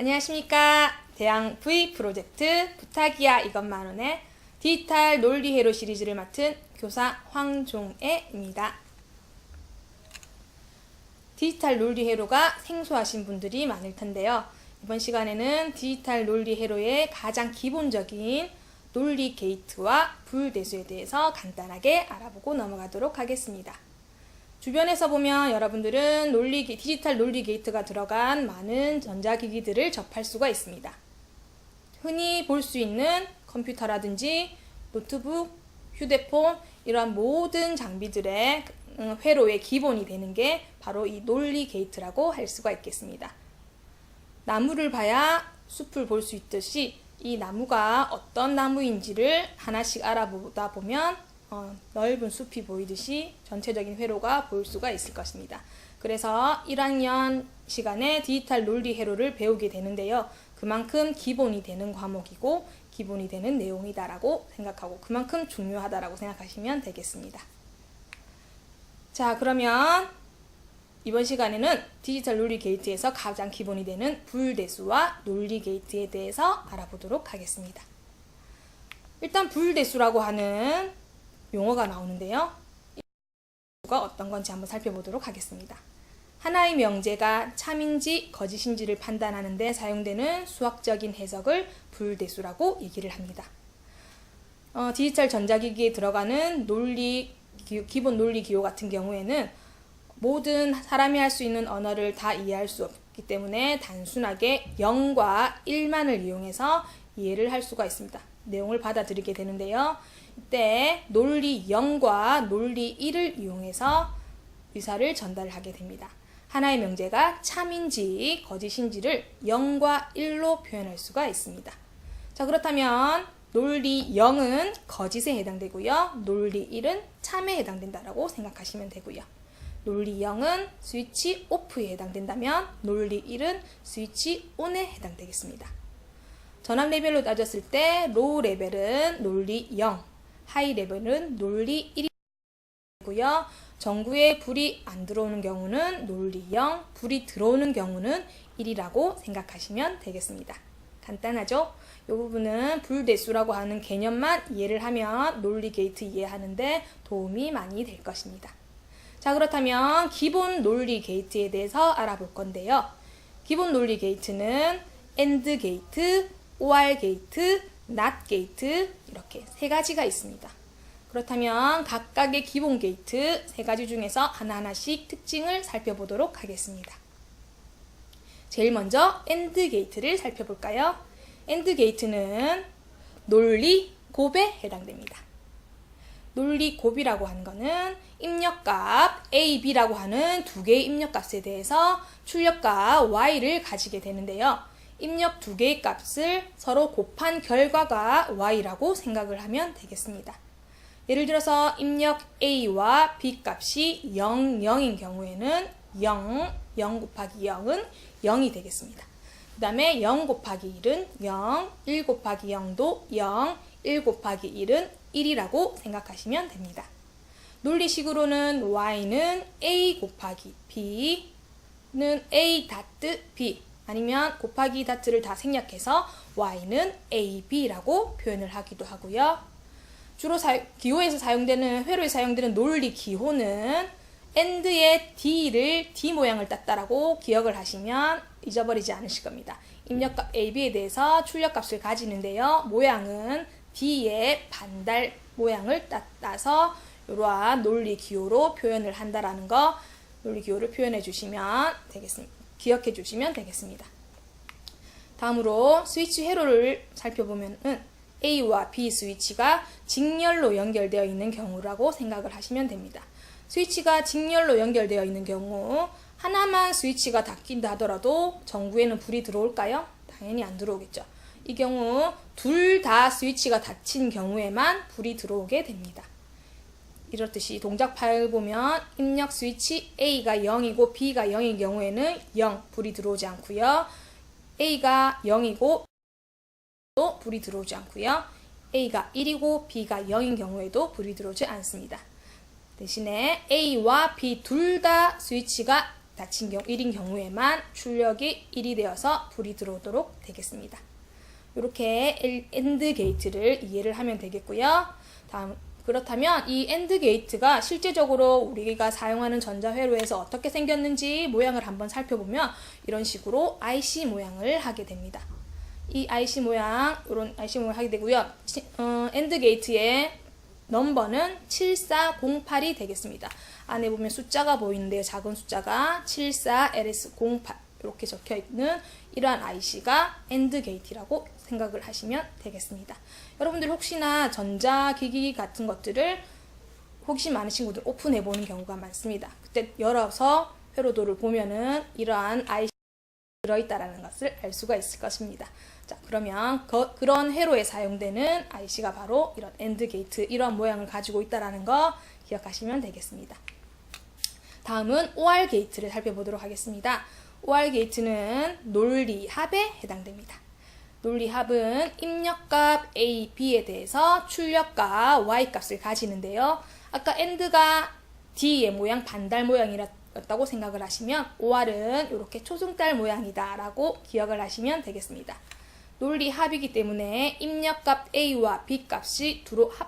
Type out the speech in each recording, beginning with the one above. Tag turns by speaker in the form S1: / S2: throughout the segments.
S1: 안녕하십니까. 대양 V 프로젝트 부탁이야 이것만원의 디지털 논리회로 시리즈를 맡은 교사 황종애입니다. 디지털 논리회로가 생소하신 분들이 많을 텐데요. 이번 시간에는 디지털 논리회로의 가장 기본적인 논리 게이트와 불대수에 대해서 간단하게 알아보고 넘어가도록 하겠습니다. 주변에서 보면 여러분들은 디지털 논리 게이트가 들어간 많은 전자기기들을 접할 수가 있습니다. 흔히 볼 수 있는 컴퓨터라든지 노트북, 휴대폰 이러한 모든 장비들의 회로의 기본이 되는 게 바로 이 논리 게이트라고 할 수가 있겠습니다. 나무를 봐야 숲을 볼 수 있듯이 이 나무가 어떤 나무인지를 하나씩 알아보다 보면 넓은 숲이 보이듯이 전체적인 회로가 보일 수가 있을 것입니다. 그래서 1학년 시간에 디지털 논리 회로를 배우게 되는데요. 그만큼 기본이 되는 과목이고 기본이 되는 내용이다라고 생각하고 그만큼 중요하다라고 생각하시면 되겠습니다. 자, 그러면 이번 시간에는 디지털 논리 게이트에서 가장 기본이 되는 불대수와 논리 게이트에 대해서 알아보도록 하겠습니다. 일단 불대수라고 하는 용어가 나오는데요. 이 용어가 어떤 건지 한번 살펴보도록 하겠습니다. 하나의 명제가 참인지 거짓인지를 판단하는 데 사용되는 수학적인 해석을 불대수라고 얘기를 합니다. 디지털 전자기기에 들어가는 기본 논리 기호 같은 경우에는 모든 사람이 할 수 있는 언어를 다 이해할 수 없기 때문에 단순하게 0과 1만을 이용해서 이해를 할 수가 있습니다. 내용을 받아들이게 되는데요. 이때 논리 0과 논리 1을 이용해서 의사를 전달하게 됩니다. 하나의 명제가 참인지 거짓인지를 0과 1로 표현할 수가 있습니다. 자, 그렇다면 논리 0은 거짓에 해당되고요. 논리 1은 참에 해당된다라고 생각하시면 되고요. 논리 0은 스위치 오프에 해당된다면 논리 1은 스위치 온에 해당되겠습니다. 전압 레벨로 따졌을 때 로우 레벨은 논리 0, 하이 레벨은 논리 1이고요. 전구에 불이 안 들어오는 경우는 논리 0, 불이 들어오는 경우는 1이라고 생각하시면 되겠습니다. 간단하죠? 이 부분은 불대수라고 하는 개념만 이해를 하면 논리 게이트 이해하는데 도움이 많이 될 것입니다. 자, 그렇다면 기본 논리 게이트에 대해서 알아볼 건데요. 기본 논리 게이트는 AND 게이트, OR 게이트, NOT 게이트 이렇게 세 가지가 있습니다. 그렇다면 각각의 기본 게이트 세 가지 중에서 하나하나씩 특징을 살펴보도록 하겠습니다. 제일 먼저 AND 게이트를 살펴볼까요? AND 게이트는 논리 곱에 해당됩니다. 논리 곱이라고 하는 것은 입력값 A, B라고 하는 두 개의 입력값에 대해서 출력값 Y를 가지게 되는데요. 입력 두 개의 값을 서로 곱한 결과가 Y라고 생각을 하면 되겠습니다. 예를 들어서 입력 A와 B 값이 0, 0인 경우에는 0, 0 곱하기 0은 0이 되겠습니다. 그 다음에 0 곱하기 1은 0, 1 곱하기 0도 0, 1 곱하기 1은 1이라고 생각하시면 됩니다. 논리식으로는 Y는 A 곱하기 B는 A 다트 B 아니면 곱하기 다트를 다 생략해서 Y는 AB라고 표현을 하기도 하고요. 주로 기호에서 사용되는 회로에 사용되는 논리 기호는 AND의 D를 D 모양을 땄다라고 기억을 하시면 잊어버리지 않으실 겁니다. 입력값 AB에 대해서 출력값을 가지는데요. 모양은 D의 반달 모양을 따서 이러한 논리 기호로 표현을 한다라는 거 논리 기호를 표현해 주시면 되겠습니다. 기억해 주시면 되겠습니다. 다음으로 스위치 회로를 살펴보면은 A와 B 스위치가 직렬로 연결되어 있는 경우라고 생각을 하시면 됩니다. 스위치가 직렬로 연결되어 있는 경우 하나만 스위치가 닫긴다 하더라도 전구에는 불이 들어올까요? 당연히 안 들어오겠죠. 이 경우 둘 다 스위치가 닫힌 경우에만 불이 들어오게 됩니다. 이렇듯이 동작 파일 보면 입력 스위치 A가 0이고 B가 0인 경우에는 0, 불이 들어오지 않고요. A가 0이고 또 불이 들어오지 않고요. A가 1이고 B가 0인 경우에도 불이 들어오지 않습니다. 대신에 A와 B 둘 다 스위치가 닫힌 경우 1인 경우에만 출력이 1이 되어서 불이 들어오도록 되겠습니다. 이렇게 AND 게이트를 이해를 하면 되겠고요. 그렇다면 이 AND 게이트가 실제적으로 우리가 사용하는 전자회로에서 어떻게 생겼는지 모양을 한번 살펴보면 이런 식으로 IC 모양을 하게 됩니다. 이 IC 모양, 이런 IC 모양을 하게 되고요. AND 게이트의 넘버는 7408이 되겠습니다. 안에 보면 숫자가 보이는데요. 작은 숫자가 74LS08 이렇게 적혀 있는 이러한 IC가 AND 게이트라고 생각을 하시면 되겠습니다. 여러분들 혹시나 전자기기 같은 것들을 호기심 많은 친구들 오픈해 보는 경우가 많습니다. 그때 열어서 회로도를 보면은 이러한 IC가 들어있다라는 것을 알 수가 있을 것입니다. 자, 그러면 그런 회로에 사용되는 IC가 바로 이런 AND 게이트, 이러한 모양을 가지고 있다라는 거 기억하시면 되겠습니다. 다음은 OR 게이트를 살펴보도록 하겠습니다. OR 게이트는 논리합에 해당됩니다. 논리합은 입력값 A, B에 대해서 출력값 Y 값을 가지는데요. 아까 AND가 D의 모양, 반달 모양이었다고 생각을 하시면 OR은 이렇게 초승달 모양이다 라고 기억을 하시면 되겠습니다. 논리합이기 때문에 입력값 A와 B 값이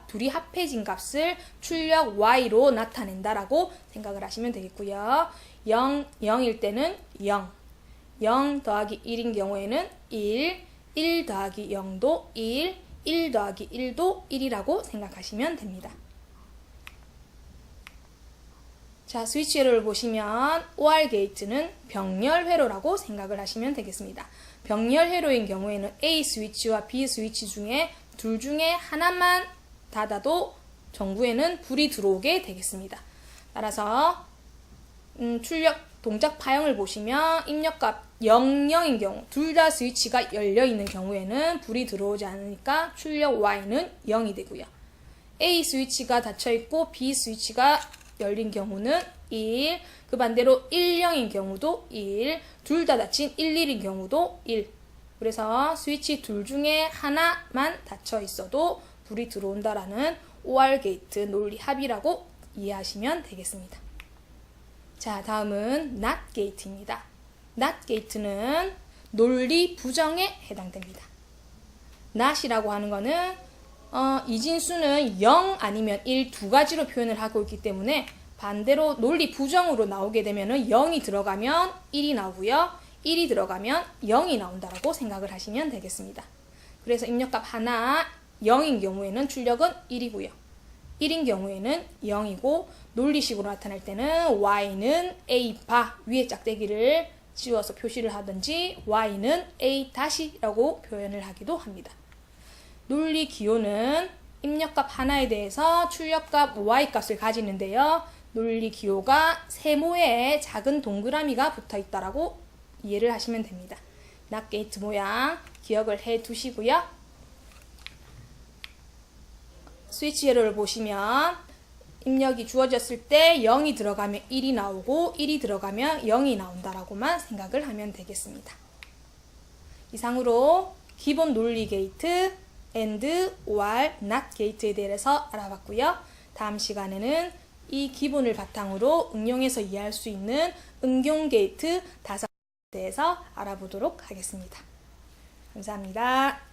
S1: 둘이 합해진 값을 출력 Y로 나타낸다라고 생각을 하시면 되겠고요. 0일 때는 0, 0 더하기 1인 경우에는 1, 1 더하기 0도 1, 1 더하기 1도 1이라고 생각하시면 됩니다. 자, 스위치 회로를 보시면 OR 게이트는 병렬 회로라고 생각을 하시면 되겠습니다. 병렬 회로인 경우에는 A 스위치와 B 스위치 중에 둘 중에 하나만 닫아도 전구에는 불이 들어오게 되겠습니다. 따라서 출력 동작 파형을 보시면 입력값 00인 경우 둘 다 스위치가 열려 있는 경우에는 불이 들어오지 않으니까 출력 Y는 0이 되고요. A 스위치가 닫혀 있고 B 스위치가 열린 경우는 1, 그 반대로 10인 경우도 1, 둘 다 닫힌 11인 경우도 1. 그래서 스위치 둘 중에 하나만 닫혀 있어도 불이 들어온다라는 OR 게이트 논리합이라고 이해하시면 되겠습니다. 자, 다음은 NOT 게이트입니다. NOT 게이트는 논리 부정에 해당됩니다. NOT이라고 하는 거는 이진수는 0 아니면 1 두 가지로 표현을 하고 있기 때문에 반대로 논리 부정으로 나오게 되면은 0이 들어가면 1이 나오고요. 1이 들어가면 0이 나온다라고 생각을 하시면 되겠습니다. 그래서 입력값 하나 0인 경우에는 출력은 1이고요. 1인 경우에는 0이고 논리식으로 나타날 때는 y는 a 바 위에 짝대기를 지워서 표시를 하든지 y는 a 다시라고 표현을 하기도 합니다. 논리 기호는 입력값 하나에 대해서 출력값 y 값을 가지는데요. 논리 기호가 세모에 작은 동그라미가 붙어 있다라고 이해를 하시면 됩니다. NOT 게이트 모양 기억을 해 두시고요. 스위치 회로를 보시면 입력이 주어졌을 때 0이 들어가면 1이 나오고 1이 들어가면 0이 나온다라고만 생각을 하면 되겠습니다. 이상으로 기본 논리 게이트, AND, OR, NOT 게이트에 대해서 알아봤고요. 다음 시간에는 이 기본을 바탕으로 응용해서 이해할 수 있는 응용 게이트 5개에 대해서 알아보도록 하겠습니다. 감사합니다.